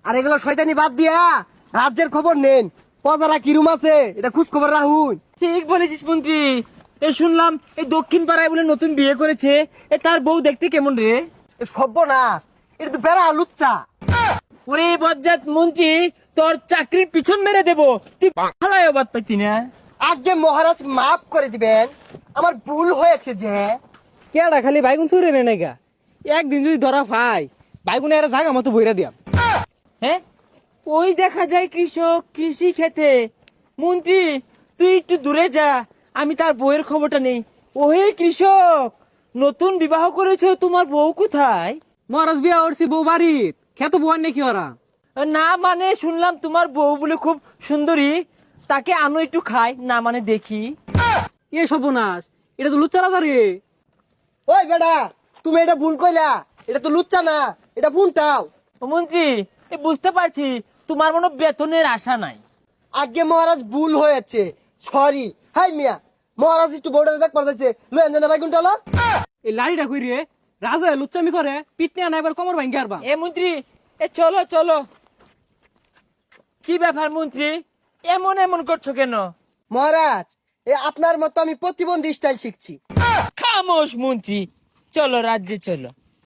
আর এগুলো শয়তানি বাদ দিয়া রাজ্যের খবর নেন। প্রজারা কিরম আছে এটা খোঁজ খবর রাখুন। ঠিক বলেছিস মন্ত্রী। এই শুনলাম এই দক্ষিণ পাড়ায় বলে নতুন বিয়ে করেছে, তার বউ দেখতে কেমন রে? এ সর্বনাশ, এটা তো বেড়া লুচ্চা। ওরে বজ্জাত মন্ত্রী, তোর চাকরির পিছন মেরে দেবো, তুই পালায় বাদ পাইতি না? আগে মহারাজ মাফ করে দিবেন, আমার ভুল হয়েছে যে। কেডা খালি বাইগুন চুরে নে নাইগা, একদিন যদি ধরা পাই বাইগুন এর জায়গা মতো বইরা দিয়াম। হ্যাঁ, ওই দেখা যায় কৃষক কৃষি খেতে। মন্ত্রী তুই একটু দূরে যা, আমি তার বউয়ের খবরটা নেই। ওহে কৃষক, নতুন বিবাহ করেছো, তোমার বউ কোথায়? মহারাজ বিয়া করছি বউ বাড়িত, খেত বউয়ার নাকি ওরা? না মানে শুনলাম তোমার বউ বলে খুব সুন্দরী, তাকে আনো একটু খাই, না মানে দেখি। এ সর্বনাশ, এটা তো লুচ্চা রাজা রে। ওই বেড়া, তুমি এটা ভুল কইলা, এটা তো লুচ্চা না, এটা ভুলটাও। ও মন্ত্রী, বুঝতে পারছি তোমার মনে বেতনের আশা নাই। আগে মহারাজ ভুল হয়েছে, সরি। হাই মিয়া, মহারাজ একটু বোর্ডারে দেখ পাঠাইছে, লয়েন জানা ভাই কোনটা হলো? এই লাড়িটা কই রে, রাজা লুচ্চামি করে, পিটনে আনা এবার কোমর ভাঙ্গি আরবা। এ মন্ত্রী, চলো চলো। কি ব্যাপার মন্ত্রী, এমন এমন করছো কেন? মহারাজ, আপনার মতো আমি প্রতিবন্ধী স্টাইল শিখছি। খামোশ মন্ত্রী, চলো রাজ্যে চলো।